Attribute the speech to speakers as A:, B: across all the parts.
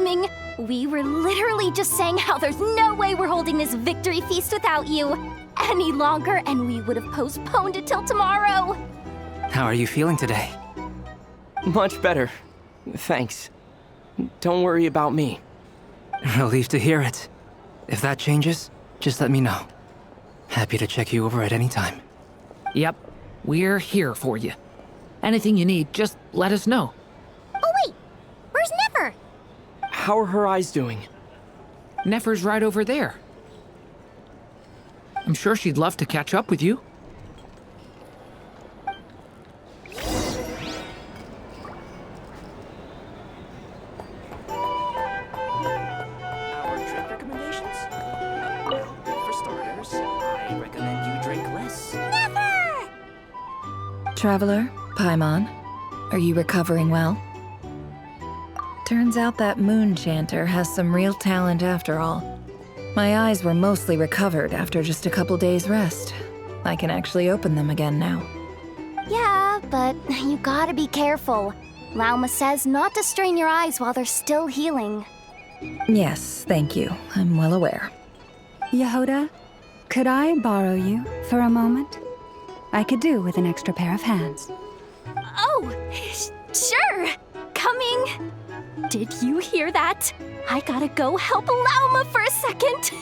A: timing. We were literally just saying how there's no way we're holding this victory feast without you any longer, and we would have postponed it till tomorrow.
B: How are you feeling today?
C: Much better. Thanks. Don't worry about me.
B: Relieved to hear it. If that changes, just let me know. Happy to check you over at any time.
D: Yep, we're here for you. Anything you need, just let us know.
E: Oh wait, where's Nefer?
C: How are her eyes doing?
D: Nefer's right over there. I'm sure she'd love to catch up with you.
F: Our drink recommendations? Well, for starters, I recommend you drink less.
E: Nefer!
G: Traveler, Paimon, are you recovering well? Turns out that moon chanter has some real talent after all. My eyes were mostly recovered after just a couple days rest. I can actually open them again now.
A: Yeah, but you gotta be careful. Lauma says not to strain your eyes while they're still healing.
G: Yes, thank you. I'm well aware.
H: Yehoda, could I borrow you for a moment? I could do with an extra pair of hands.
A: Oh, sure. Coming. Did you hear that? I gotta go help Lauma for a second.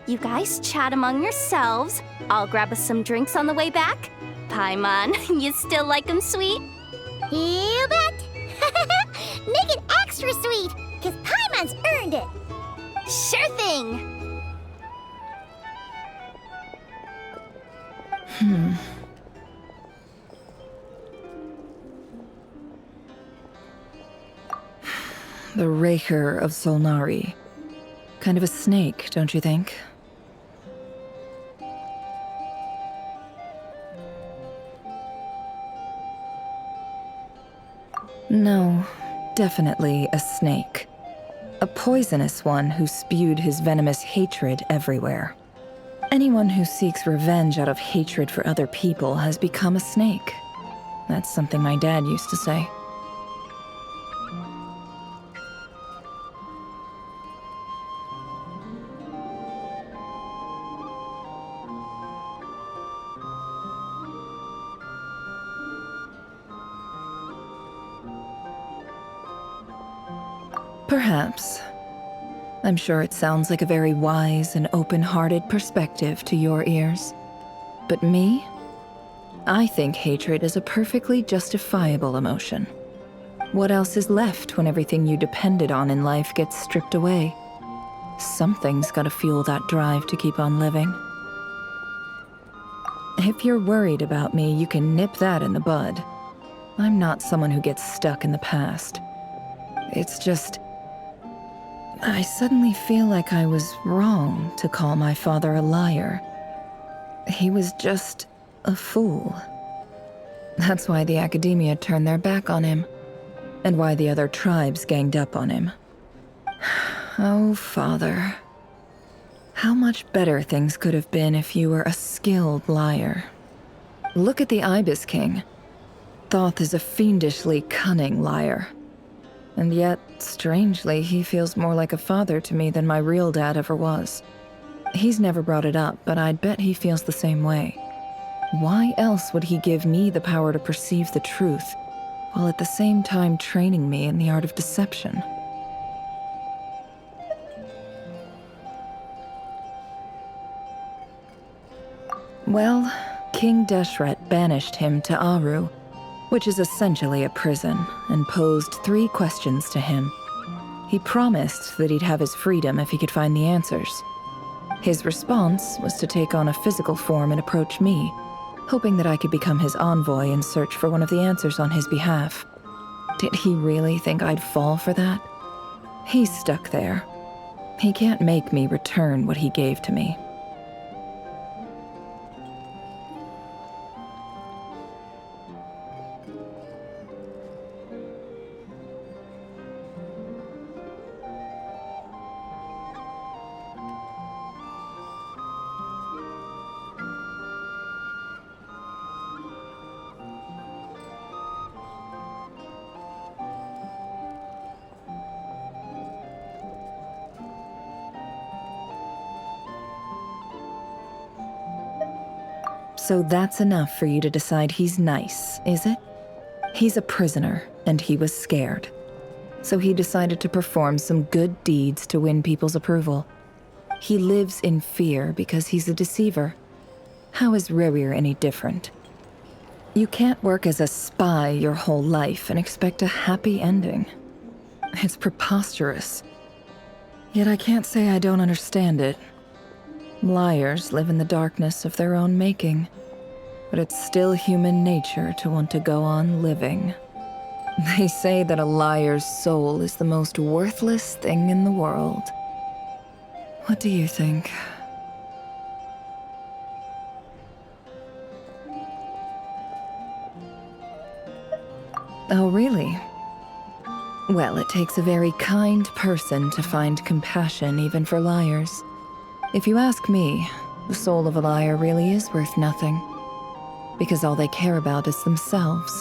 A: You guys chat among yourselves. I'll grab us some drinks on the way back. Paimon, you still like 'em sweet?
E: You bet! Make it extra sweet, because Paimon's earned it!
A: Sure thing.
G: The Raker of Solnari. Kind of a snake, don't you think? No, definitely a snake. A poisonous one who spewed his venomous hatred everywhere. Anyone who seeks revenge out of hatred for other people has become a snake. That's something my dad used to say. Perhaps. I'm sure it sounds like a very wise and open-hearted perspective to your ears. But me? I think hatred is a perfectly justifiable emotion. What else is left when everything you depended on in life gets stripped away? Something's gotta fuel that drive to keep on living. If you're worried about me, you can nip that in the bud. I'm not someone who gets stuck in the past. It's just... I suddenly feel like I was wrong to call my father a liar. He was just a fool. That's why the academia turned their back on him, and why the other tribes ganged up on him. Oh, father. How much better things could have been if you were a skilled liar. Look at the Ibis King. Thoth is a fiendishly cunning liar. And yet, strangely, he feels more like a father to me than my real dad ever was. He's never brought it up, but I'd bet he feels the same way. Why else would he give me the power to perceive the truth, while at the same time training me in the art of deception? Well, King Deshret banished him to Aru, which is essentially a prison, and posed 3 questions to him. He promised that he'd have his freedom if he could find the answers. His response was to take on a physical form and approach me, hoping that I could become his envoy and search for one of the answers on his behalf. Did he really think I'd fall for that? He's stuck there. He can't make me return what he gave to me. So that's enough for you to decide he's nice, is it? He's a prisoner, and he was scared. So he decided to perform some good deeds to win people's approval. He lives in fear because he's a deceiver. How is Rerir any different? You can't work as a spy your whole life and expect a happy ending. It's preposterous. Yet I can't say I don't understand it. Liars live in the darkness of their own making, but it's still human nature to want to go on living. They say that a liar's soul is the most worthless thing in the world. What do you think? Oh, really? Well, it takes a very kind person to find compassion even for liars. If you ask me, the soul of a liar really is worth nothing, because all they care about is themselves.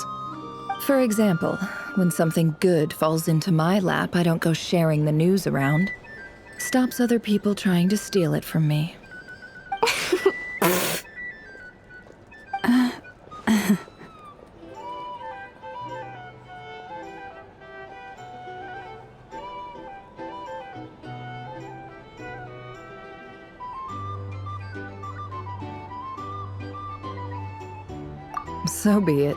G: For example, when something good falls into my lap, I don't go sharing the news around. Stops other people trying to steal it from me. So be it.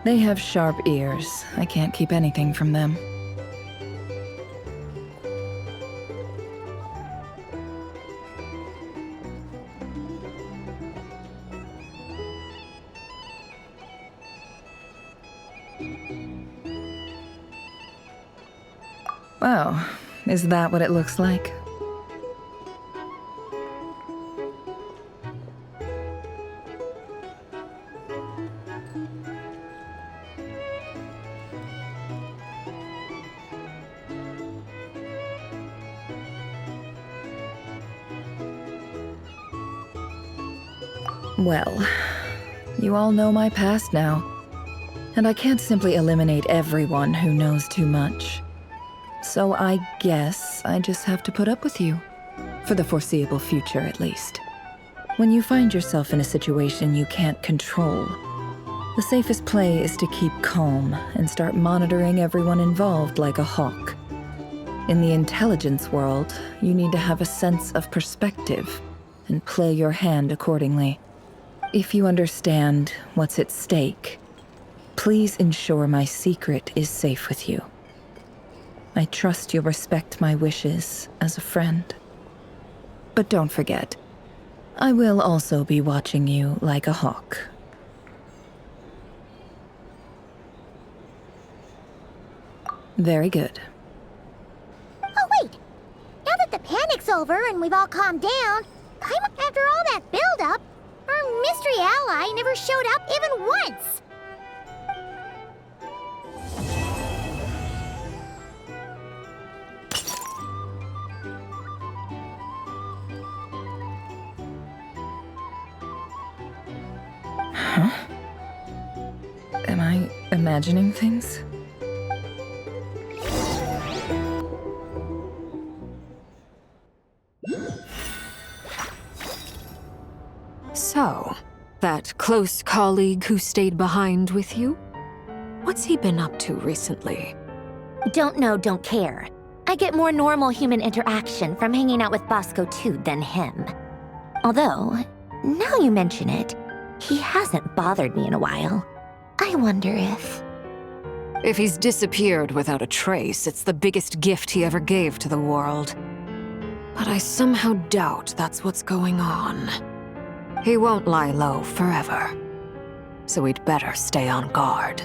G: They have sharp ears. I can't keep anything from them. Oh, is that what it looks like? Well, you all know my past now, and I can't simply eliminate everyone who knows too much. So I guess I just have to put up with you, for the foreseeable future at least. When you find yourself in a situation you can't control, the safest play is to keep calm and start monitoring everyone involved like a hawk. In the intelligence world, you need to have a sense of perspective and play your hand accordingly. If you understand what's at stake, please ensure my secret is safe with you. I trust you'll respect my wishes as a friend. But don't forget, I will also be watching you like a hawk. Very good.
E: Oh, wait! Now that the panic's over and we've all calmed down, after all that build-up, our mystery ally never showed up even once!
G: Huh? Am I imagining things?
I: So, that close colleague who stayed behind with you? What's he been up to recently?
A: Don't know, don't care. I get more normal human interaction from hanging out with Bosco 2 than him. Although, now you mention it, he hasn't bothered me in a while. I wonder if...
I: If he's disappeared without a trace, it's the biggest gift he ever gave to the world. But I somehow doubt that's what's going on. He won't lie low forever. So we'd better stay on guard.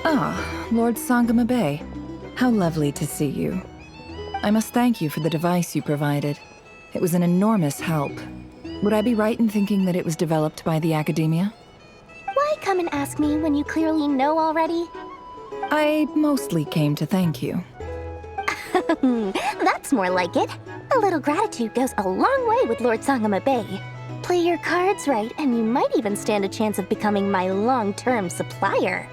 G: Ah, Lord Sangamabe. How lovely to see you. I must thank you for the device you provided. It was an enormous help. Would I be right in thinking that it was developed by the academia?
A: Why come and ask me when you clearly know already?
G: I mostly came to thank you.
A: That's more like it. A little gratitude goes a long way with Lord Sangama Bay. Play your cards right, and you might even stand a chance of becoming my long-term supplier.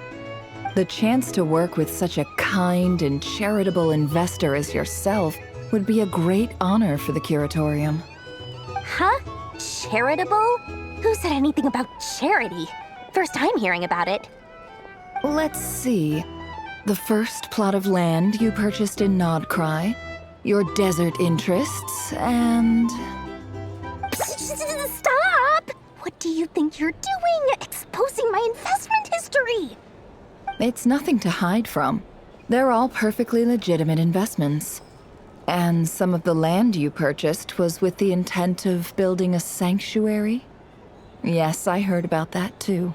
G: The chance to work with such a kind and charitable investor as yourself would be a great honor for the curatorium.
A: Huh? Charitable? Who said anything about charity? First time hearing about it.
G: Let's see. The first plot of land you purchased in Nodcry, your desert interests, and...
A: Stop! What do you think you're doing? Exposing my investment history!
G: It's nothing to hide from. They're all perfectly legitimate investments. And some of the land you purchased was with the intent of building a sanctuary? Yes, I heard about that too.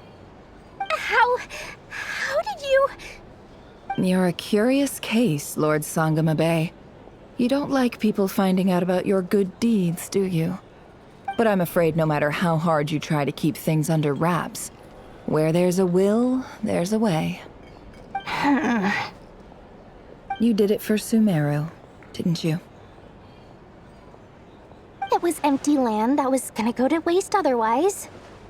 A: How did you...
G: You're a curious case, Lord Sangama Bay. You don't like people finding out about your good deeds, do you? But I'm afraid no matter how hard you try to keep things under wraps, where there's a will, there's a way. You did it for Sumeru, didn't you?
A: It was empty land that was gonna go to waste otherwise.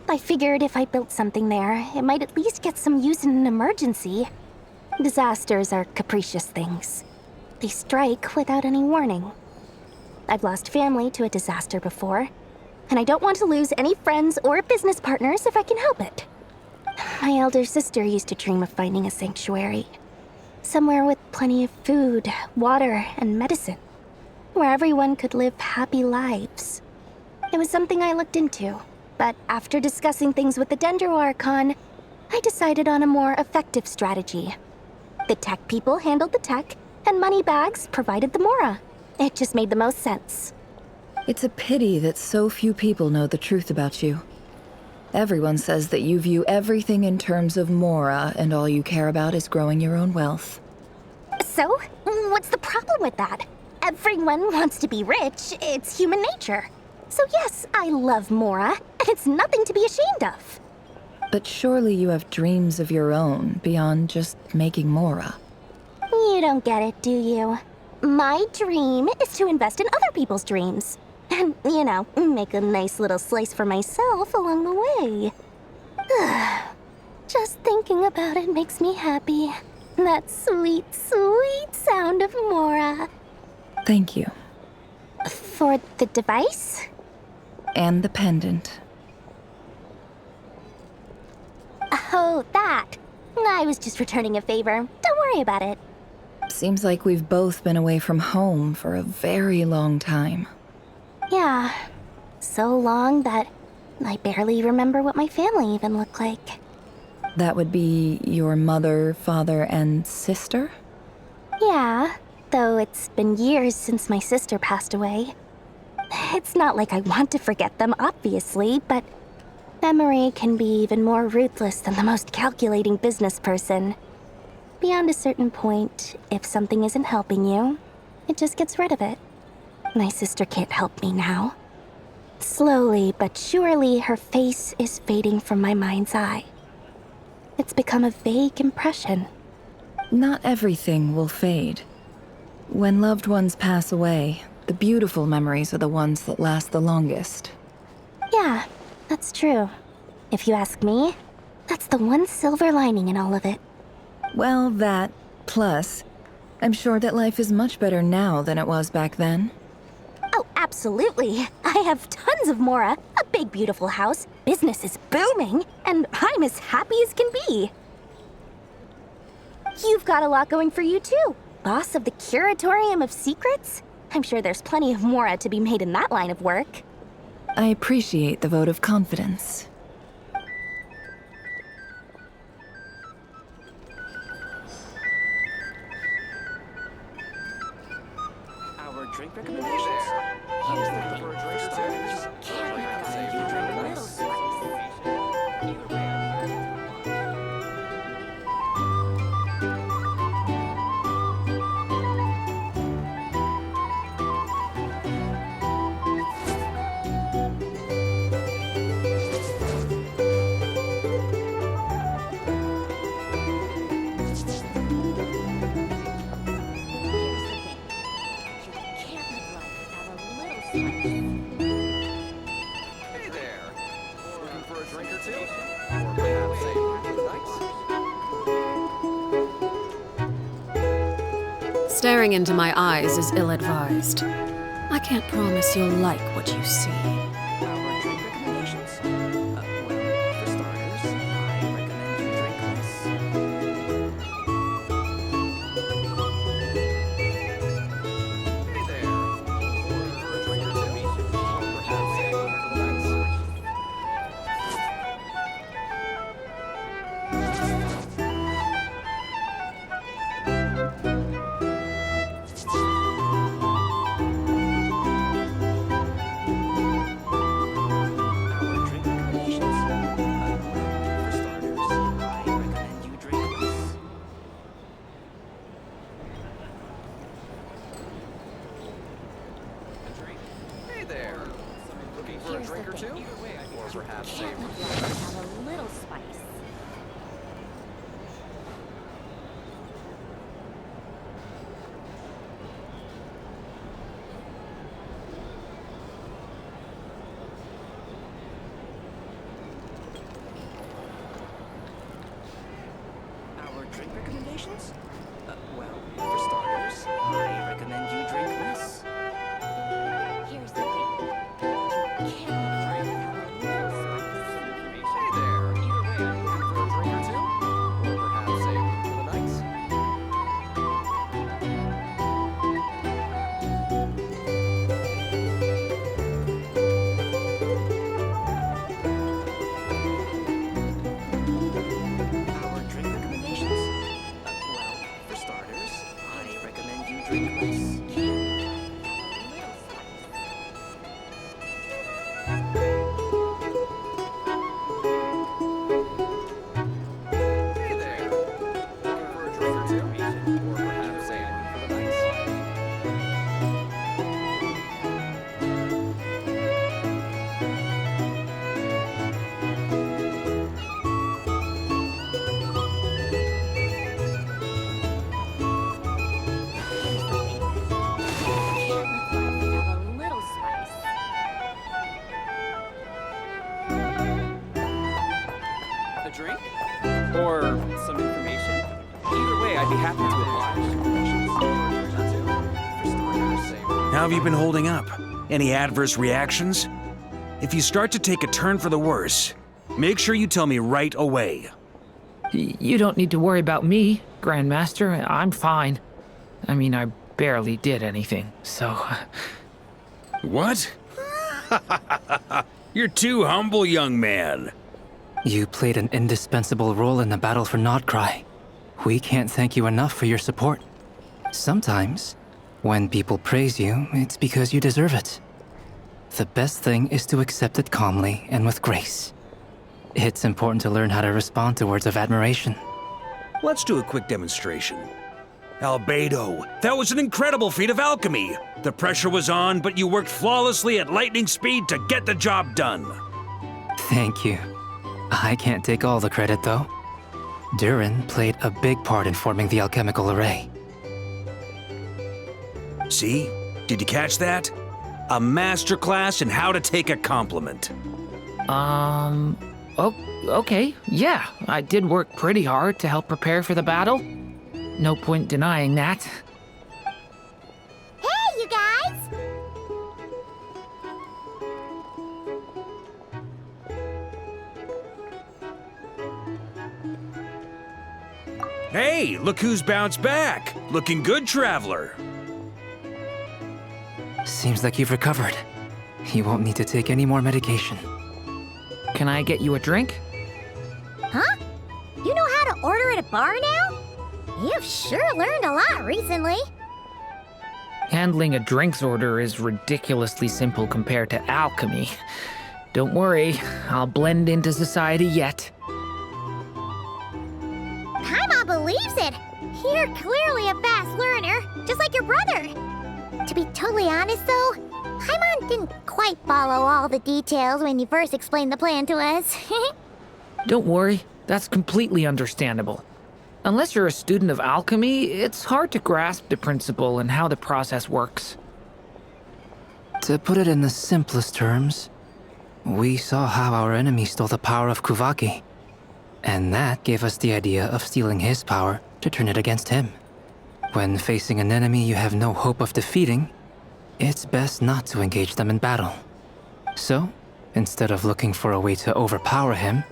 A: I figured if I built something there, it might at least get some use in an emergency. Disasters are capricious things. They strike without any warning. I've lost family to a disaster before, and I don't want to lose any friends or business partners if I can help it. My elder sister used to dream of finding a sanctuary. Somewhere with plenty of food, water, and medicine. Where everyone could live happy lives. It was something I looked into, but after discussing things with the Dendro Archon, I decided on a more effective strategy. The tech people handled the tech, and Moneybags provided the Mora. It just made the most sense.
G: It's a pity that so few people know the truth about you. Everyone says that you view everything in terms of Mora, and all you care about is growing your own wealth.
A: So, what's the problem with that? Everyone wants to be rich. It's human nature. So yes, I love Mora, and it's nothing to be ashamed of.
G: But surely you have dreams of your own beyond just making Mora.
A: You don't get it, do you? My dream is to invest in other people's dreams. And, make a nice little slice for myself along the way. Just thinking about it makes me happy. That sweet, sweet sound of Mora.
G: Thank you.
A: For the device?
G: And the pendant.
A: Oh, that. I was just returning a favor. Don't worry about it.
G: Seems like we've both been away from home for a very long time.
A: Yeah. So long that I barely remember what my family even looked like.
G: That would be your mother, father, and sister?
A: Yeah, though it's been years since my sister passed away. It's not like I want to forget them, obviously, but memory can be even more ruthless than the most calculating business person. Beyond a certain point, if something isn't helping you, it just gets rid of it. My sister can't help me now. Slowly but surely, her face is fading from my mind's eye. It's become a vague impression.
G: Not everything will fade. When loved ones pass away, the beautiful memories are the ones that last the longest.
A: Yeah, that's true. If you ask me, that's the one silver lining in all of it.
G: Well, that, plus, I'm sure that life is much better now than it was back then.
A: Oh, absolutely. I have tons of Mora, a big beautiful house, business is booming, and I'm as happy as can be. You've got a lot going for you too. Boss of the Curatorium of Secrets? I'm sure there's plenty of Mora to be made in that line of work.
G: I appreciate the vote of confidence.
F: Our drink recommendations? Here's the thing. For starters, I recommend you drink less.
I: Staring into my eyes is ill-advised. I can't promise you'll like what you see.
F: Our drink recommendations? Well, for starters, I recommend you drink less. Hey there. For a drink or two, or perhaps a nice. Our drink recommendations? For starters, I recommend you drink less. A drink? Hey there. Looking for a drink or two? Or perhaps a...
E: Have a little spice.
F: Our drink recommendations? Well, for starters, I recommend you drink less.
E: Here's the thing. You can't drink without a little spice.
F: Hey there. Either way, I'm looking for a drink or two. Or perhaps a for the night. Our drink recommendations? Well, for starters, I recommend you drink less. Hey there. Looking for a drink or two? Or perhaps a for the night.
E: Have a little spice.
F: A drink? Or some information? Either way, I'd be happy to oblige. For starters, say
J: How have you been holding up? Any adverse reactions? If you start to take a turn for the worse, make sure you tell me right away.
D: You don't need to worry about me, Grandmaster. I'm fine. I mean, I barely did anything, so...
J: What? You're too humble, young man.
B: You played an indispensable role in the battle for Nodcry. We can't thank you enough for your support. Sometimes, when people praise you, it's because you deserve it. The best thing is to accept it calmly and with grace. It's important to learn how to respond to words of admiration.
J: Let's do a quick demonstration. Albedo, that was an incredible feat of alchemy. The pressure was on, but you worked flawlessly at lightning speed to get the job done.
B: Thank you. I can't take all the credit, though. Durin played a big part in forming the alchemical array.
J: See? Did you catch that? A masterclass in how to take a compliment.
D: Oh, okay. Yeah, I did work pretty hard to help prepare for the battle. No point denying that.
E: Hey, you guys!
J: Hey, look who's bounced back. Looking good, traveler.
B: Seems like you've recovered. You won't need to take any more medication.
D: Can I get you a drink?
E: Huh? You know how to order at a bar now? You've sure learned a lot recently.
D: Handling a drinks order is ridiculously simple compared to alchemy. Don't worry, I'll blend into society yet.
E: Paimon believes it. You're clearly a fast learner, just like your brother. To be totally honest, though, Paimon didn't quite follow all the details when you first explained the plan to us.
D: Don't worry, that's completely understandable. Unless you're a student of alchemy, it's hard to grasp the principle and how the process works.
B: To put it in the simplest terms, we saw how our enemy stole the power of Kuvaki. And that gave us the idea of stealing his power to turn it against him. When facing an enemy you have no hope of defeating, it's best not to engage them in battle. So, instead of looking for a way to overpower him,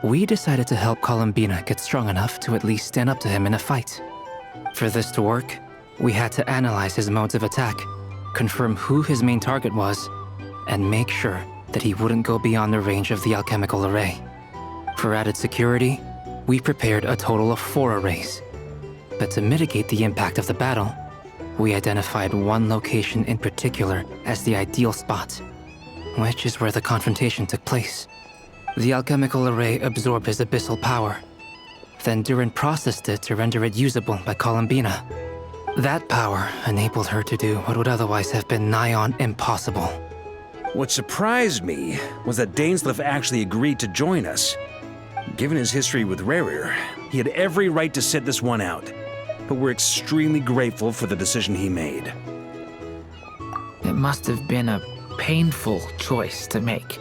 B: we decided to help Columbina get strong enough to at least stand up to him in a fight. For this to work, we had to analyze his modes of attack, confirm who his main target was, and make sure that he wouldn't go beyond the range of the alchemical array. For added security, we prepared a total of 4 arrays. But to mitigate the impact of the battle, we identified one location in particular as the ideal spot, which is where the confrontation took place. The alchemical array absorbed his abyssal power. Then Durin processed it to render it usable by Columbina. That power enabled her to do what would otherwise have been nigh on impossible.
J: What surprised me was that Dainsleif actually agreed to join us. Given his history with Rerir, he had every right to sit this one out. But we're extremely grateful for the decision he made.
D: It must have been a painful choice to make.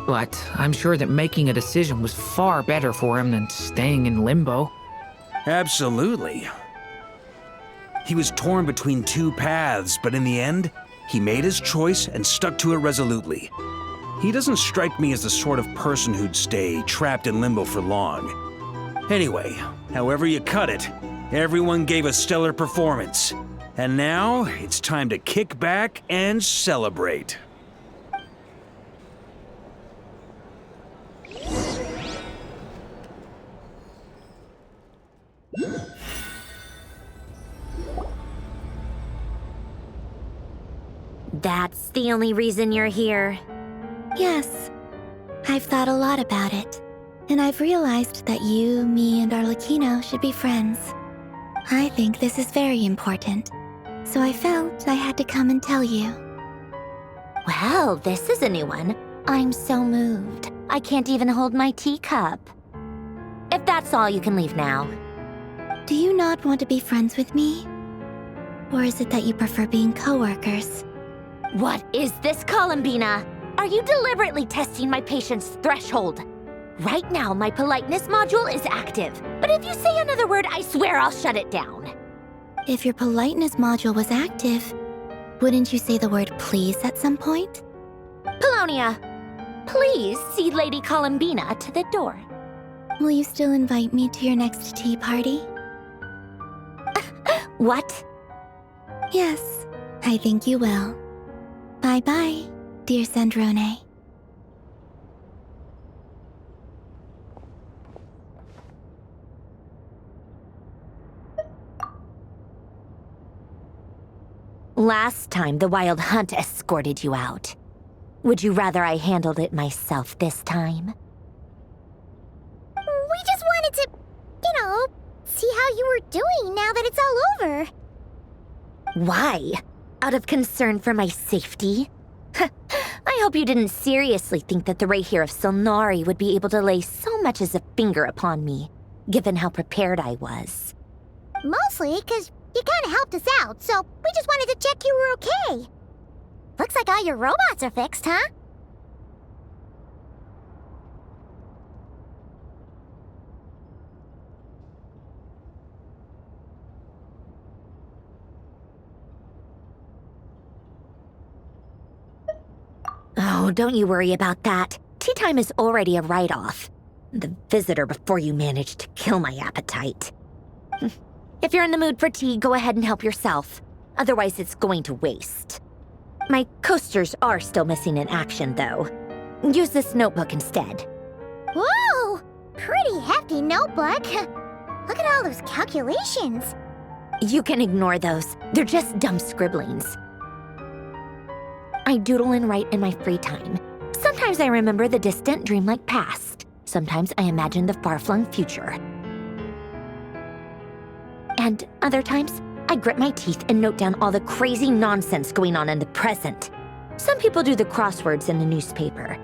D: But I'm sure that making a decision was far better for him than staying in limbo.
J: Absolutely. He was torn between 2 paths, but in the end, he made his choice and stuck to it resolutely. He doesn't strike me as the sort of person who'd stay trapped in limbo for long. Anyway, however you cut it, everyone gave a stellar performance. And now, it's time to kick back and celebrate.
E: That's the only reason you're here.
K: Yes. I've thought a lot about it. And I've realized that you, me, and Arlecchino should be friends. I think this is very important. So I felt I had to come and tell you.
E: Well, this is a new one. I'm so moved. I can't even hold my teacup. If that's all, you can leave now.
K: Do you not want to be friends with me? Or is it that you prefer being coworkers?
E: What is this, Columbina? Are you deliberately testing my patience threshold? Right now, my politeness module is active. But if you say another word, I swear I'll shut it down.
K: If your politeness module was active, wouldn't you say the word please at some point?
E: Polonia, please see Lady Columbina to the door.
K: Will you still invite me to your next tea party?
E: What?
K: Yes, I think you will. Bye-bye, dear Sandrone.
E: Last time, the Wild Hunt escorted you out. Would you rather I handled it myself this time? We just wanted to, see how you were doing now that it's all over. Why? Out of concern for my safety? I hope you didn't seriously think that the Reihir of Silnari would be able to lay so much as a finger upon me, given how prepared I was.
L: Mostly because you kind of helped us out, so we just wanted to check you were okay. Looks like all your robots are fixed, huh?
E: Oh, don't you worry about that. Tea time is already a write-off. The visitor before you managed to kill my appetite. If you're in the mood for tea, go ahead and help yourself. Otherwise, it's going to waste. My coasters are still missing in action, though. Use this notebook instead.
L: Whoa! Pretty hefty notebook. Look at all those calculations.
E: You can ignore those. They're just dumb scribblings. I doodle and write in my free time. Sometimes I remember the distant, dreamlike past. Sometimes I imagine the far-flung future. And other times, I grit my teeth and note down all the crazy nonsense going on in the present. Some people do the crosswords in the newspaper.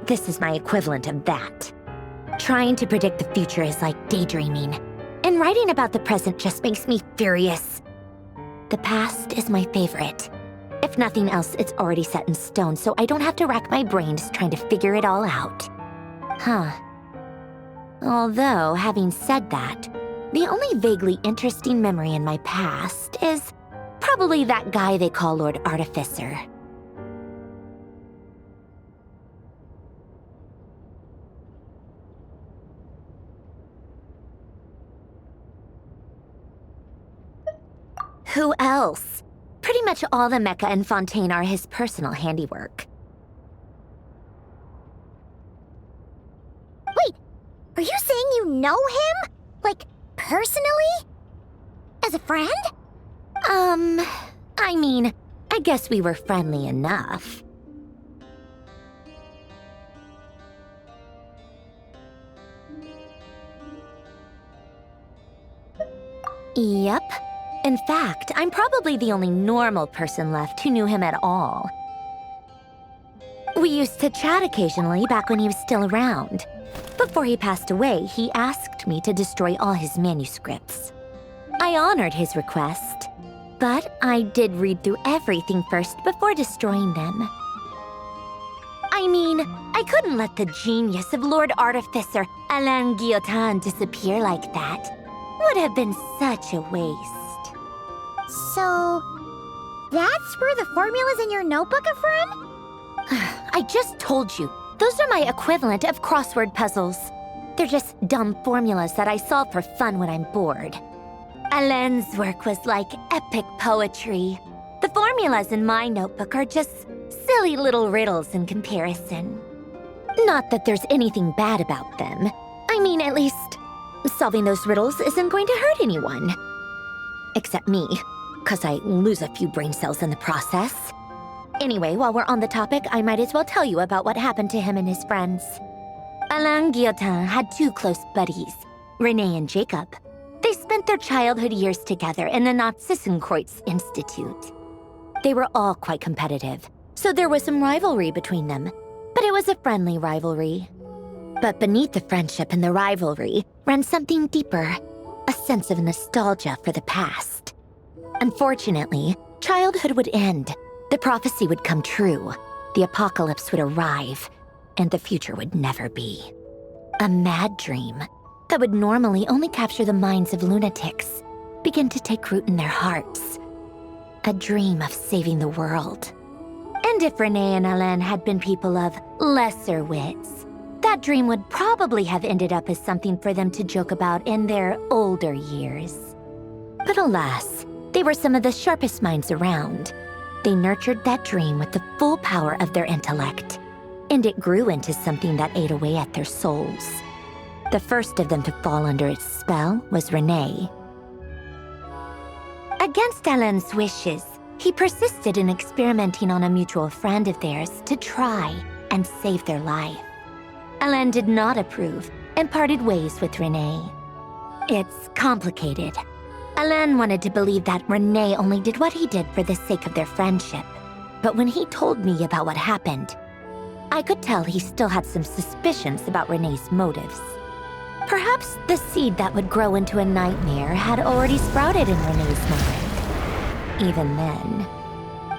E: This is my equivalent of that. Trying to predict the future is like daydreaming, and writing about the present just makes me furious. The past is my favorite. If nothing else, it's already set in stone, so I don't have to rack my brains trying to figure it all out. Huh. Although, having said that,
M: the only vaguely interesting memory in my past is probably that guy they call Lord Artificer. Who else? Pretty much all the mecha in Fontaine are his personal handiwork.
L: Wait, are you saying you know him? Like, personally? As a friend?
M: I mean, I guess we were friendly enough. Yep. In fact, I'm probably the only normal person left who knew him at all. We used to chat occasionally back when he was still around. Before he passed away, he asked me to destroy all his manuscripts. I honored his request, but I did read through everything first before destroying them. I mean, I couldn't let the genius of Lord Artificer Alain Guillotin disappear like that. Would have been such a waste.
L: So, that's where the formula's in your notebook are from?
M: I just told you, those are my equivalent of crossword puzzles. They're just dumb formulas that I solve for fun when I'm bored. Alain's work was like epic poetry. The formulas in my notebook are just silly little riddles in comparison. Not that there's anything bad about them. I mean, at least, solving those riddles isn't going to hurt anyone. Except me, 'cause I lose a few brain cells in the process. Anyway, while we're on the topic, I might as well tell you about what happened to him and his friends. Alain Guillotin had two close buddies, Renee and Jacob. They spent their childhood years together in the Narzissenkreuz Institute. They were all quite competitive, so there was some rivalry between them, but it was a friendly rivalry. But beneath the friendship and the rivalry ran something deeper, a sense of nostalgia for the past. Unfortunately, childhood would end, the prophecy would come true, the apocalypse would arrive, and the future would never be. A mad dream that would normally only capture the minds of lunatics began to take root in their hearts. A dream of saving the world. And if Renee and Alain had been people of lesser wits, that dream would probably have ended up as something for them to joke about in their older years. But alas, they were some of the sharpest minds around. They nurtured that dream with the full power of their intellect, and it grew into something that ate away at their souls. The first of them to fall under its spell was Renee. Against Alain's wishes, he persisted in experimenting on a mutual friend of theirs to try and save their life. Alain did not approve and parted ways with Renee. It's complicated. Alain wanted to believe that Renee only did what he did for the sake of their friendship. But when he told me about what happened, I could tell he still had some suspicions about Renee's motives. Perhaps the seed that would grow into a nightmare had already sprouted in Renee's mind. Even then,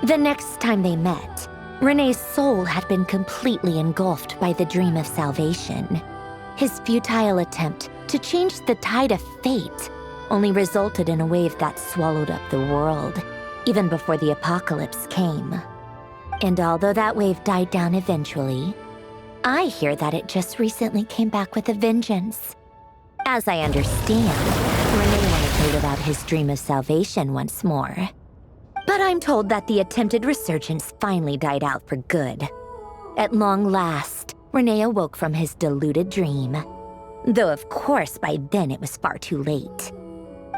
M: the next time they met, Renee's soul had been completely engulfed by the dream of salvation. His futile attempt to change the tide of fate only resulted in a wave that swallowed up the world, even before the apocalypse came. And although that wave died down eventually, I hear that it just recently came back with a vengeance. As I understand, Renee wanted to live out his dream of salvation once more. But I'm told that the attempted resurgence finally died out for good. At long last, Renee awoke from his deluded dream. Though of course by then it was far too late.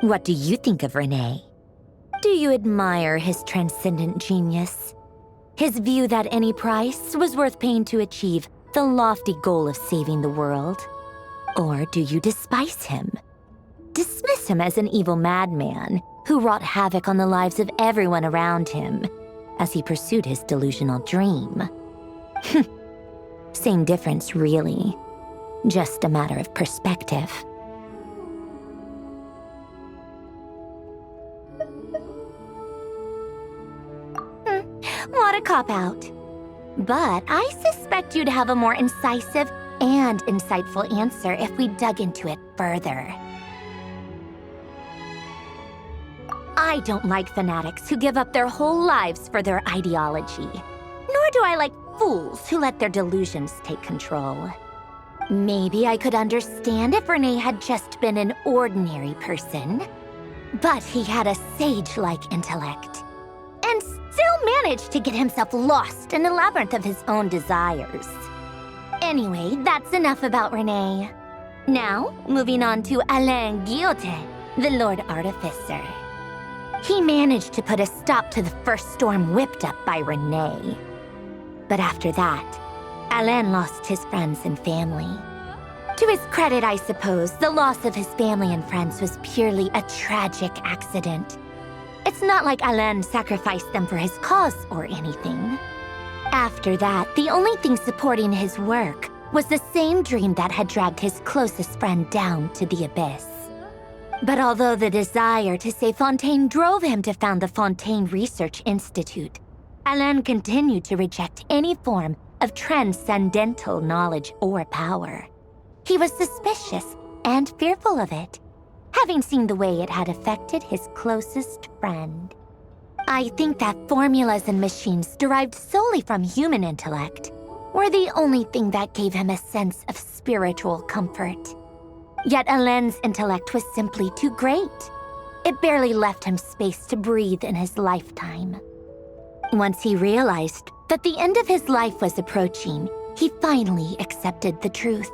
M: What do you think of Renee? Do you admire his transcendent genius? His view that any price was worth paying to achieve the lofty goal of saving the world? Or do you despise him? Dismiss him as an evil madman who wrought havoc on the lives of everyone around him as he pursued his delusional dream? Same difference, really. Just a matter of perspective. What a cop-out. But I suspect you'd have a more incisive and insightful answer if we dug into it further. I don't like fanatics who give up their whole lives for their ideology. Nor do I like fools who let their delusions take control. Maybe I could understand if Renee had just been an ordinary person. But he had a sage-like intellect, and still managed to get himself lost in a labyrinth of his own desires. Anyway, that's enough about Renee. Now, moving on to Alain Guillotin, the Lord Artificer. He managed to put a stop to the first storm whipped up by Renee. But after that, Alain lost his friends and family. To his credit, I suppose, the loss of his family and friends was purely a tragic accident. It's not like Alain sacrificed them for his cause or anything. After that, the only thing supporting his work was the same dream that had dragged his closest friend down to the abyss. But although the desire to save Fontaine drove him to found the Fontaine Research Institute, Alain continued to reject any form of transcendental knowledge or power. He was suspicious and fearful of it, having seen the way it had affected his closest friend. I think that formulas and machines derived solely from human intellect were the only thing that gave him a sense of spiritual comfort. Yet Alain's intellect was simply too great. It barely left him space to breathe in his lifetime. Once he realized that the end of his life was approaching, he finally accepted the truth.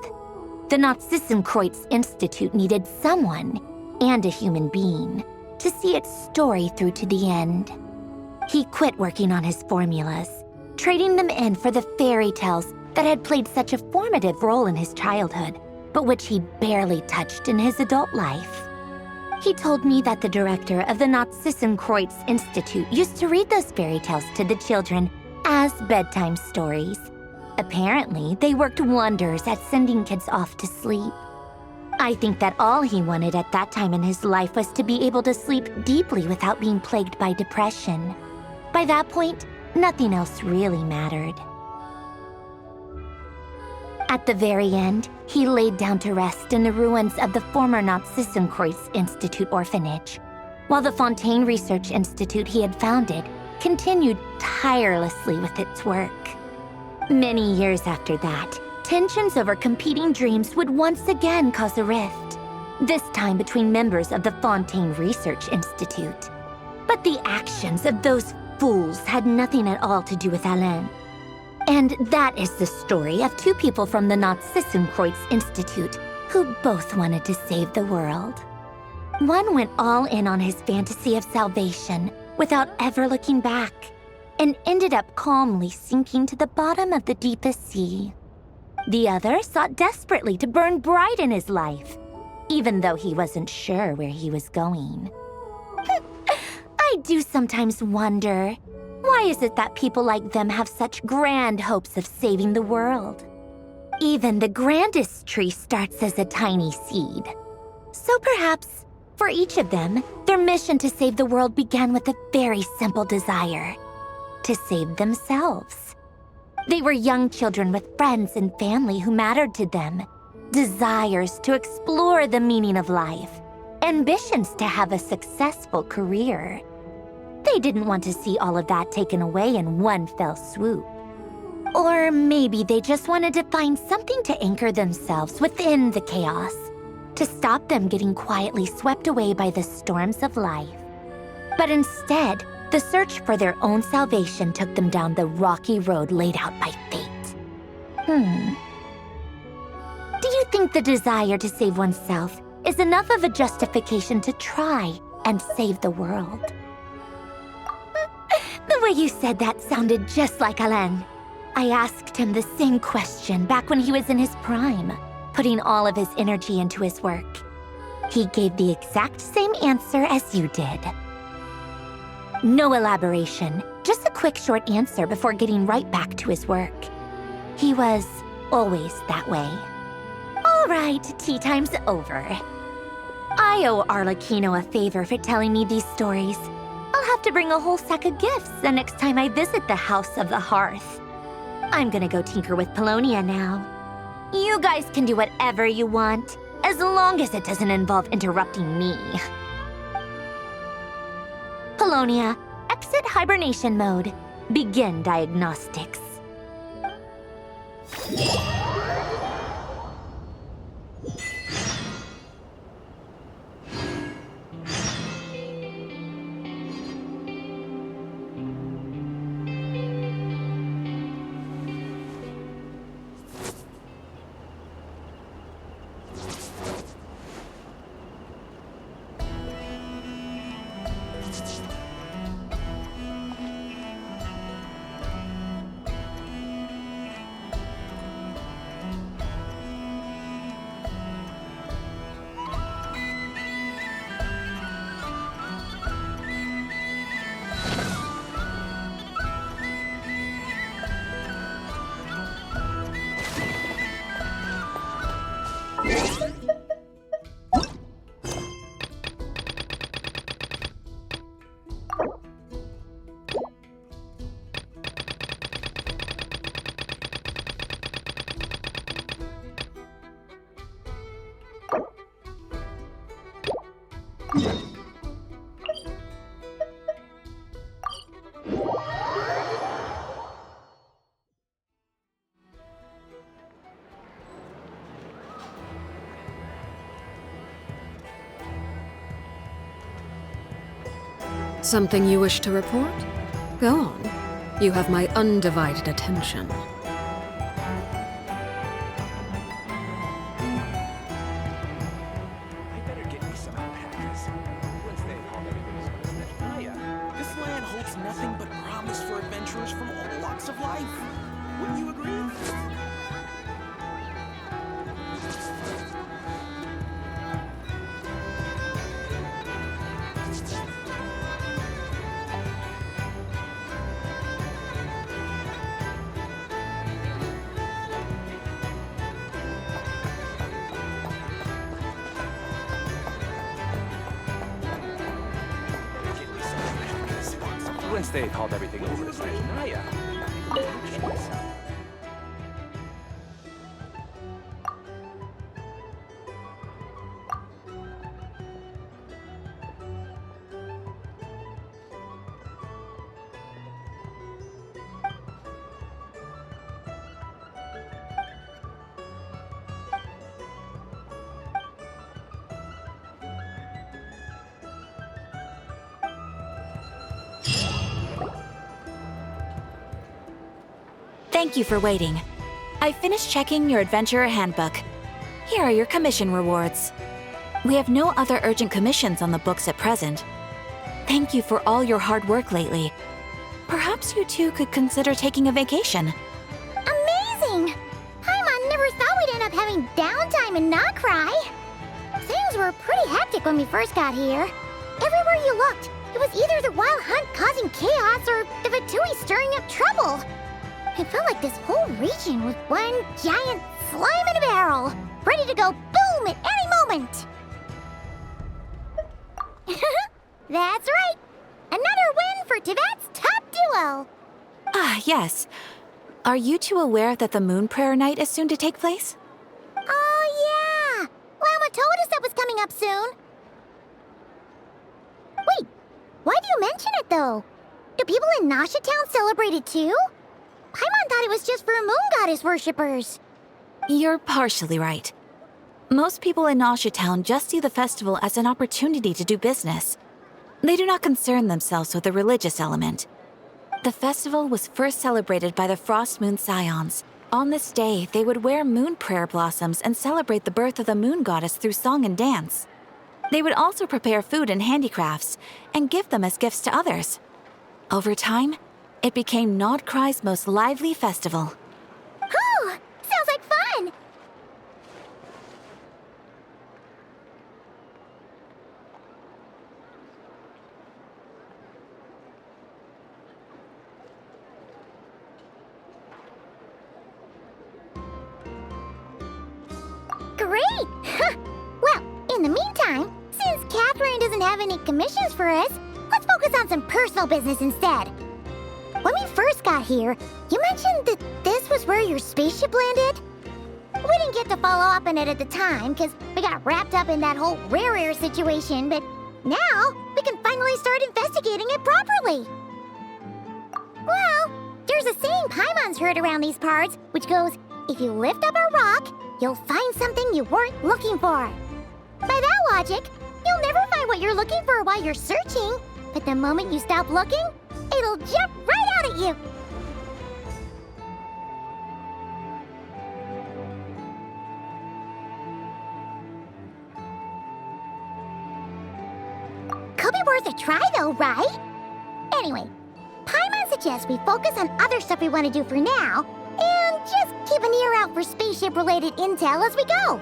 M: The Nazissenkreuz Institute needed someone, and a human being, to see its story through to the end. He quit working on his formulas, trading them in for the fairy tales that had played such a formative role in his childhood, but which he barely touched in his adult life. He told me that the director of the Nazissenkreuz Institute used to read those fairy tales to the children as bedtime stories. Apparently, they worked wonders at sending kids off to sleep. I think that all he wanted at that time in his life was to be able to sleep deeply without being plagued by depression. By that point, nothing else really mattered. At the very end, he laid down to rest in the ruins of the former Nazissenkreuz Institute orphanage, while the Fontaine Research Institute he had founded continued tirelessly with its work. Many years after that, tensions over competing dreams would once again cause a rift, this time between members of the Fontaine Research Institute. But the actions of those fools had nothing at all to do with Alain. And that is the story of two people from the Nazissenkreuz Institute who both wanted to save the world. One went all in on his fantasy of salvation without ever looking back, and ended up calmly sinking to the bottom of the deepest sea. The other sought desperately to burn bright in his life, even though he wasn't sure where he was going. I do sometimes wonder, why is it that people like them have such grand hopes of saving the world? Even the grandest tree starts as a tiny seed. So perhaps, for each of them, their mission to save the world began with a very simple desire: to save themselves. They were young children with friends and family who mattered to them, desires to explore the meaning of life, ambitions to have a successful career. They didn't want to see all of that taken away in one fell swoop. Or maybe they just wanted to find something to anchor themselves within the chaos, to stop them getting quietly swept away by the storms of life. But instead, the search for their own salvation took them down the rocky road laid out by fate. Do you think the desire to save oneself is enough of a justification to try and save the world? The way you said that sounded just like Alain. I asked him the same question back when he was in his prime, putting all of his energy into his work. He gave the exact same answer as you did. No elaboration, just a quick short answer before getting right back to his work. He was always that way. All right, tea time's over. I owe Arlecchino a favor for telling me these stories. I'll have to bring a whole sack of gifts the next time I visit the House of the Hearth. I'm gonna go tinker with Polonia now. You guys can do whatever you want, as long as it doesn't involve interrupting me. Colonia, exit hibernation mode. Begin diagnostics.
I: Something you wish to report? Go on. You have my undivided attention.
F: I better get me some alpacas. Once they haul everything is gonna stay. Maya, this land holds nothing but promise for adventurers from all walks of life. Wouldn't you agree? Once they've hauled everything over to Snezhnaya.
N: Thank you for waiting. I finished checking your Adventurer Handbook. Here are your commission rewards. We have no other urgent commissions on the books at present. Thank you for all your hard work lately. Perhaps you two could consider taking a vacation.
L: Amazing! Paimon never thought we'd end up having downtime in Notcry. Things were pretty hectic when we first got here. Everywhere you looked, it was either the Wild Hunt causing chaos or the Vatui stirring up trouble. It felt like this whole region was one giant slime in a barrel, ready to go boom at any moment. That's right. Another win for Tibet's top duo.
N: Ah, yes. Are you two aware that the Moon Prayer Night is soon to take place?
L: Oh, yeah. Llama told us that was coming up soon. Wait, why do you mention it, though? Do people in Nasha Town celebrate it, too? Paimon thought it was just for moon goddess worshippers.
N: You're partially right. Most people in Nasha Town just see the festival as an opportunity to do business. They do not concern themselves with the religious element. The festival was first celebrated by the Frost Moon Scions. On this day, they would wear moon prayer blossoms and celebrate the birth of the moon goddess through song and dance. They would also prepare food and handicrafts and give them as gifts to others. Over time, it became Nodcry's most lively festival.
L: Oh, sounds like fun! Great! Well, in the meantime, since Catherine doesn't have any commissions for us, let's focus on some personal business instead. When we first got here, you mentioned that this was where your spaceship landed? We didn't get to follow up on it at the time, because we got wrapped up in that whole rare situation, but now we can finally finally start investigating it properly. Well, there's a saying Paimon's heard around these parts, which goes, if you lift up a rock, you'll find something you weren't looking for. By that logic, you'll never find what you're looking for while you're searching, but the moment you stop looking, it'll jump right out at you. Could be worth a try though, right? Anyway, Paimon suggests we focus on other stuff we want to do for now, and just keep an ear out for spaceship-related intel as we go.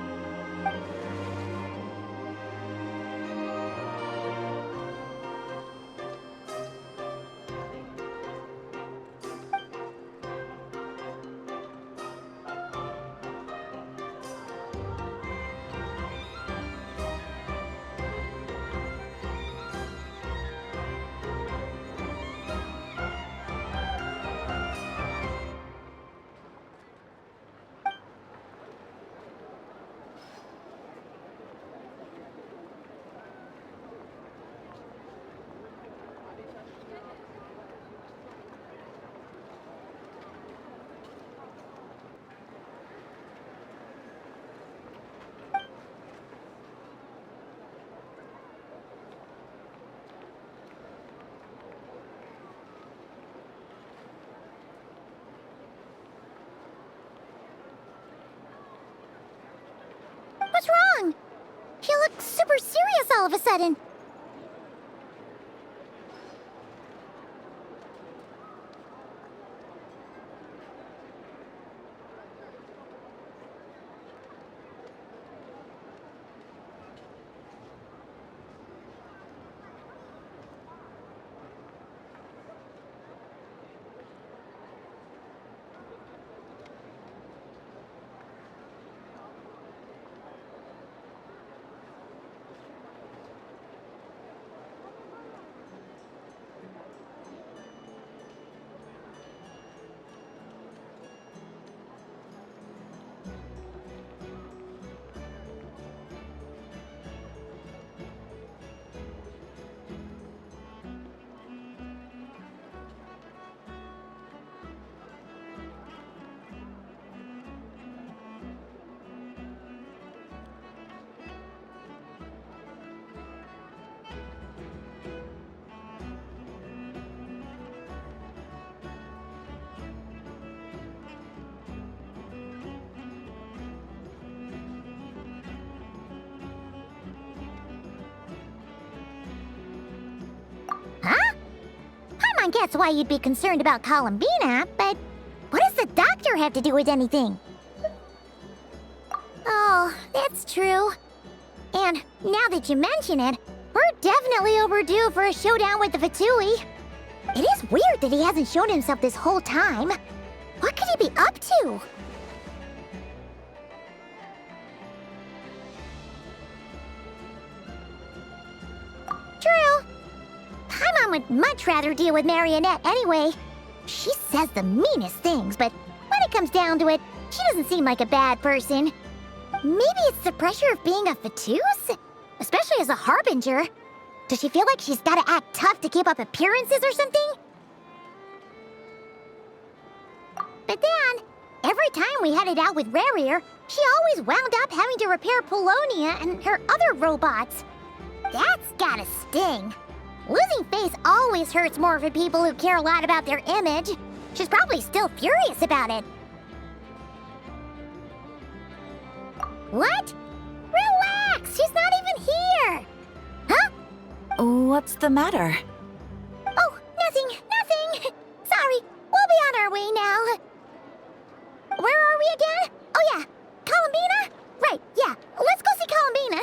L: What's wrong? He looks super serious all of a sudden. I guess why you'd be concerned about Columbina, but what does the doctor have to do with anything? Oh, that's true. And now that you mention it, we're definitely overdue for a showdown with the Fatui. It is weird that he hasn't shown himself this whole time. What could he be up to? True. Paimon would much rather deal with Marionette anyway. She says the meanest things, but when it comes down to it, she doesn't seem like a bad person. Maybe it's the pressure of being a Fatuse? Especially as a Harbinger. Does she feel like she's gotta act tough to keep up appearances or something? But then, every time we headed out with Rarier, she always wound up having to repair Polonia and her other robots. That's gotta sting. Losing face always hurts more for people who care a lot about their image. She's probably still furious about it. What? Relax! She's not even here! Huh?
N: What's the matter?
L: Oh, nothing. Sorry, we'll be on our way now. Where are we again? Oh yeah, Columbina? Right, yeah, let's go see Columbina.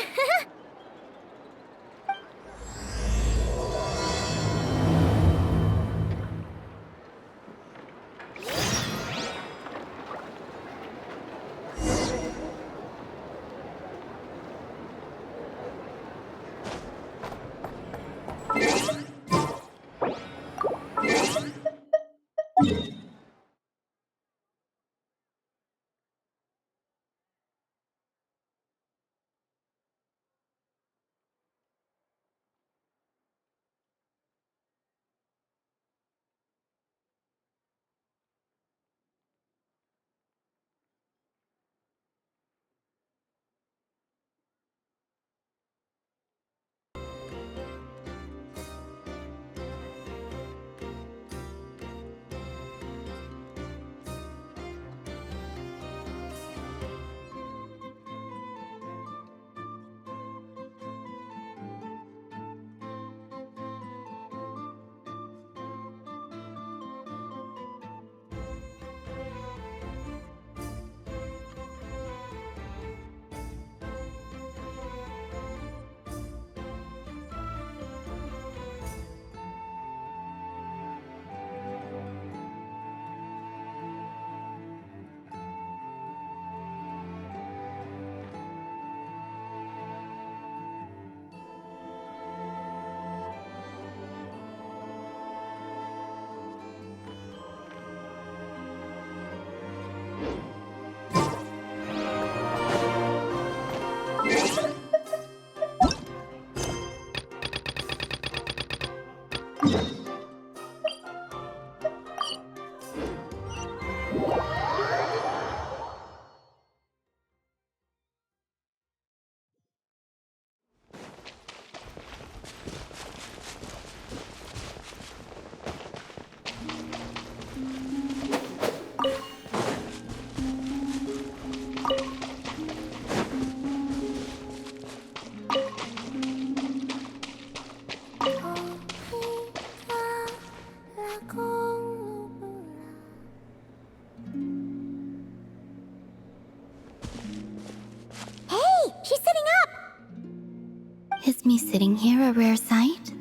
K: Is me sitting here a rare sight?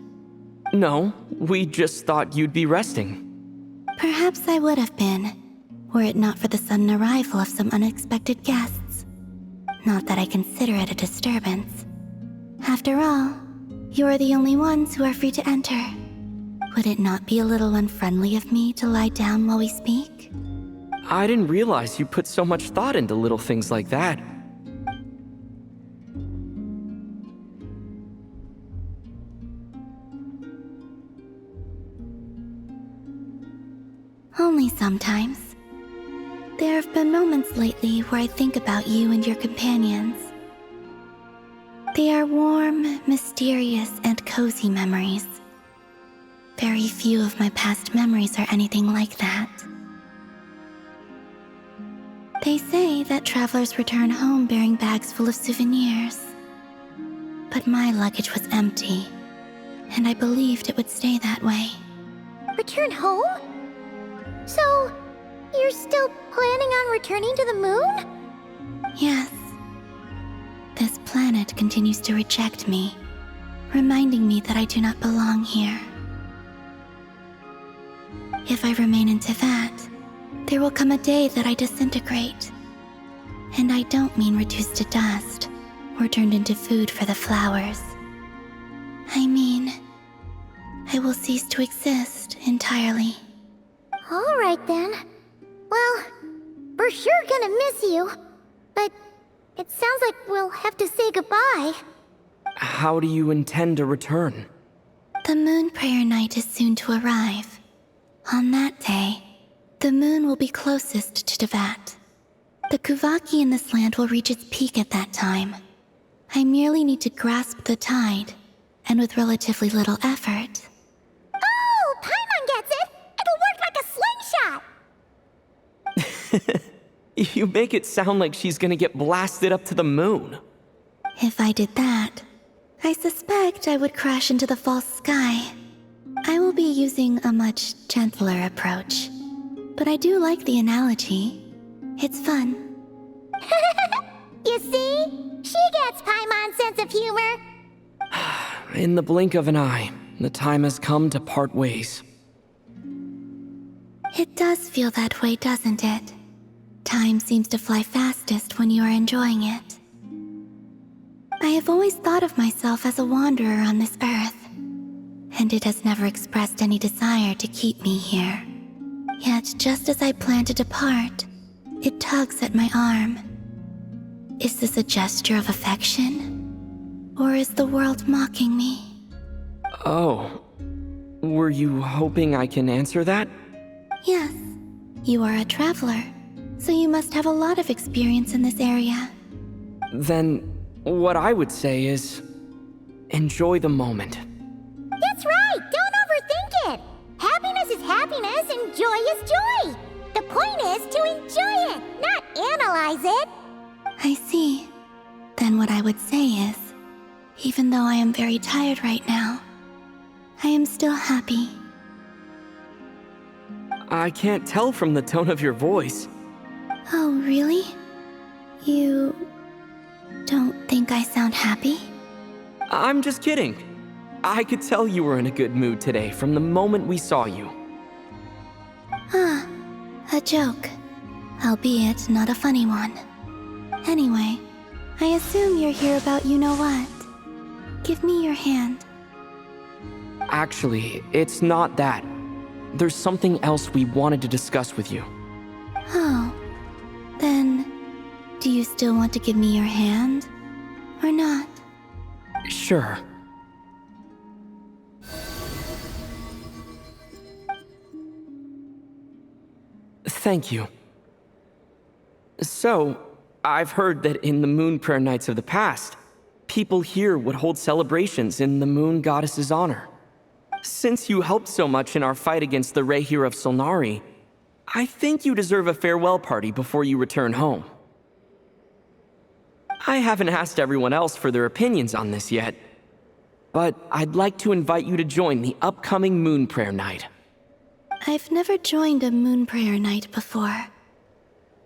C: No, we just thought you'd be resting.
K: Perhaps I would have been, were it not for the sudden arrival of some unexpected guests. Not that I consider it a disturbance. After all, you are the only ones who are free to enter. Would it not be a little unfriendly of me to lie down while we speak?
C: I didn't realize you put so much thought into little things like that.
K: Only sometimes. There have been moments lately where I think about you and your companions. They are warm, mysterious, and cozy memories. Very few of my past memories are anything like that. They say that travelers return home bearing bags full of souvenirs. But my luggage was empty, and I believed it would stay that way.
L: Return home? So, you're still planning on returning to the moon?
K: Yes. This planet continues to reject me, reminding me that I do not belong here. If I remain in Teyvat, there will come a day that I disintegrate. And I don't mean reduced to dust or turned into food for the flowers. I mean, I will cease to exist entirely.
L: Alright then. Well, we're sure gonna miss you. But it sounds like we'll have to say goodbye.
C: How do you intend to return?
K: The moon prayer night is soon to arrive. On that day, the moon will be closest to Teyvat. The Kuvaki in this land will reach its peak at that time. I merely need to grasp the tide, and with relatively little effort.
L: Oh, Paimon gets it! It'll work like a slingshot!
C: You make it sound like she's gonna get blasted up to the moon.
K: If I did that, I suspect I would crash into the false sky. I will be using a much gentler approach. But I do like the analogy. It's fun.
L: You see? She gets Paimon's sense of humor.
C: In the blink of an eye, the time has come to part ways.
K: It does feel that way, doesn't it? Time seems to fly fastest when you are enjoying it. I have always thought of myself as a wanderer on this earth, and it has never expressed any desire to keep me here. Yet, just as I plan to depart, it tugs at my arm. Is this a gesture of affection? Or is the world mocking me?
C: Oh. Were you hoping I can answer that?
K: Yes. You are a traveler, so you must have a lot of experience in this area.
C: Then, what I would say is, enjoy the moment.
L: That's right! Don't overthink it! Happiness is happiness and joy is joy! The point is to enjoy it, not analyze it!
K: I see. Then what I would say is, even though I am very tired right now, I am still happy.
C: I can't tell from the tone of your voice.
K: Oh, really? You don't think I sound happy?
C: I'm just kidding. I could tell you were in a good mood today from the moment we saw you.
K: Ah, a joke. Albeit not a funny one. Anyway, I assume you're here about you-know-what. Give me your hand.
C: Actually, it's not that. There's something else we wanted to discuss with you.
K: Oh. Then, do you still want to give me your hand? Or not?
C: Sure. Thank you. So, I've heard that in the moon prayer nights of the past, people here would hold celebrations in the moon goddess's honor. Since you helped so much in our fight against the Rehir of Solnari, I think you deserve a farewell party before you return home. I haven't asked everyone else for their opinions on this yet, but I'd like to invite you to join the upcoming moon prayer night.
K: I've never joined a moon prayer night before.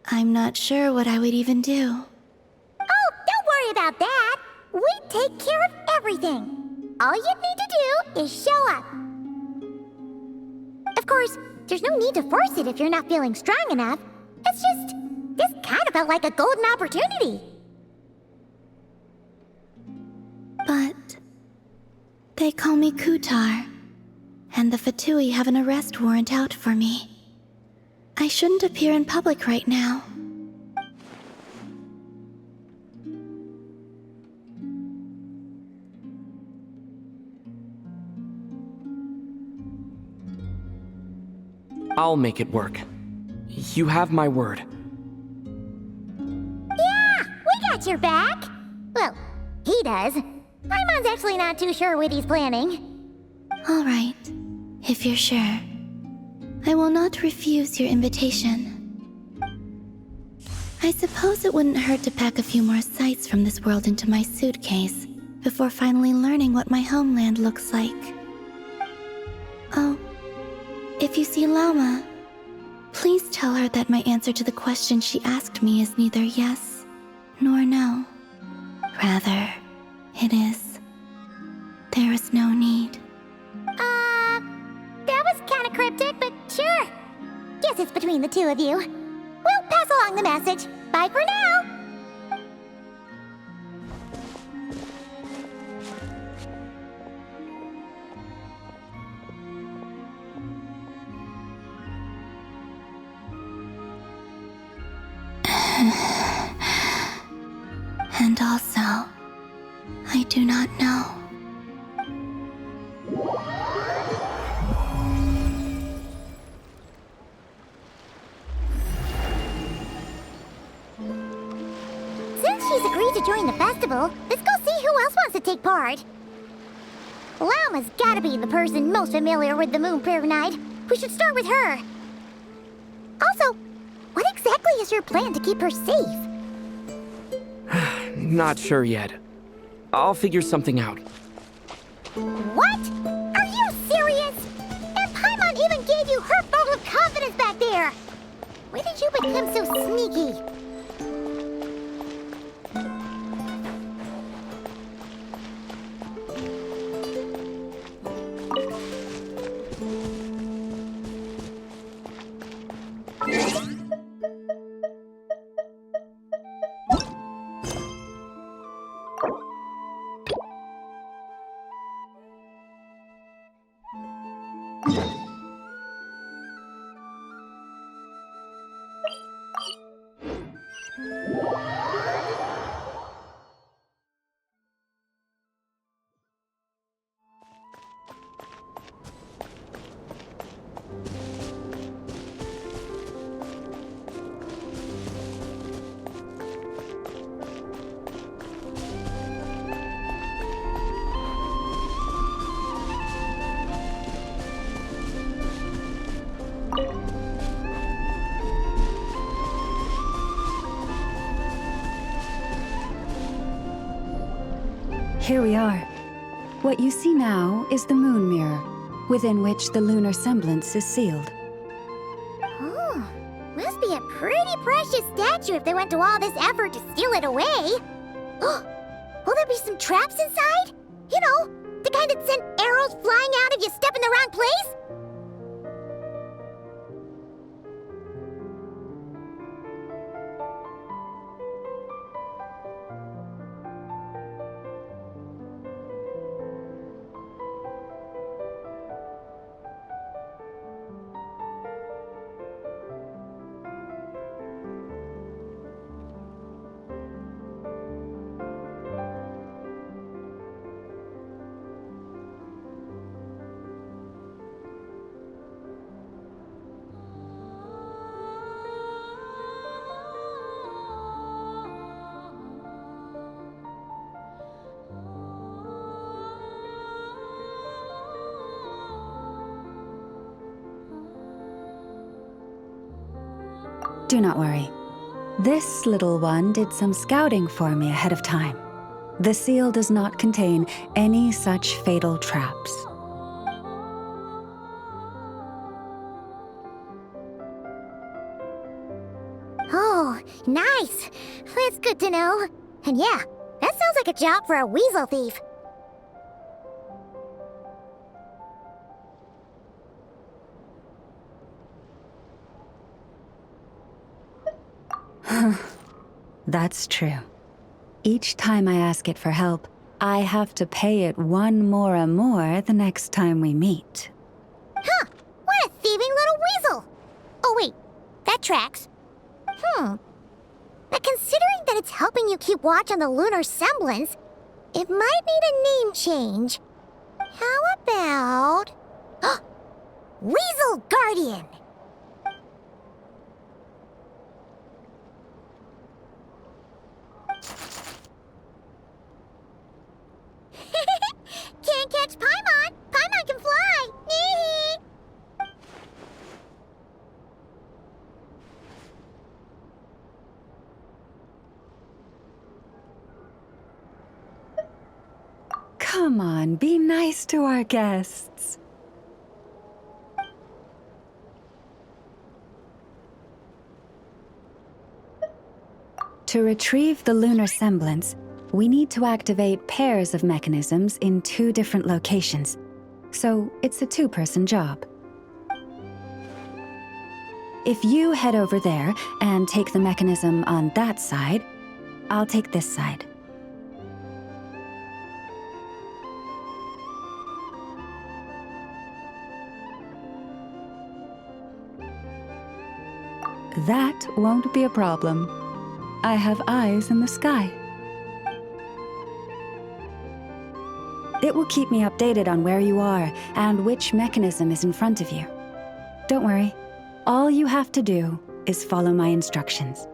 K: I'm not sure what I would even do.
L: Oh, don't worry about that! We take care of everything! everything. All you need to do is show up. Of course, there's no need to force it if you're not feeling strong enough. It's just, this kind of felt like a golden opportunity.
K: But they call me Kutar, and the Fatui have an arrest warrant out for me. I shouldn't appear in public right now.
C: I'll make it work. You have my word.
L: Yeah, we got your back. Well, he does. Paimon's actually not too sure what he's planning.
K: All right, if you're sure. I will not refuse your invitation. I suppose it wouldn't hurt to pack a few more sights from this world into my suitcase before finally learning what my homeland looks like. Oh, if you see Lauma, please tell her that my answer to the question she asked me is neither yes nor no. Rather, it is, there is no need.
L: That was kinda cryptic, but sure. Guess it's between the two of you. We'll pass along the message. Bye for now.
K: And also, I do not know.
L: Since she's agreed to join the festival, let's go see who else wants to take part. Lauma's gotta be the person most familiar with the Moon Prayer Night. We should start with her. Also, what exactly is your plan to keep her safe?
C: Not sure yet. I'll figure something out.
L: What? Are you serious? And Paimon even gave you her vote of confidence back there. When did you become so sneaky?
H: Here we are. What you see now is the moon mirror, within which the lunar semblance is sealed.
L: Oh, must be a pretty precious statue if they went to all this effort to steal it away. Will there be some traps inside? You know, the kind that send arrows flying out if you step in the wrong place?
H: Do not worry. This little one did some scouting for me ahead of time. The seal does not contain any such fatal traps.
L: Oh, nice. That's good to know. And yeah, that sounds like a job for a weasel thief.
H: That's true. Each time I ask it for help, I have to pay it one more the next time we meet.
L: Huh, what a thieving little weasel! Oh wait, that tracks. But considering that it's helping you keep watch on the lunar semblance, it might need a name change. How about... Weasel Guardian! Can't catch Paimon! Paimon can fly! Nee!
H: Come on, be nice to our guests. To retrieve the lunar semblance, we need to activate pairs of mechanisms in 2 different locations. So it's a 2-person job. If you head over there and take the mechanism on that side, I'll take this side. That won't be a problem. I have eyes in the sky. It will keep me updated on where you are and which mechanism is in front of you. Don't worry, all you have to do is follow my instructions.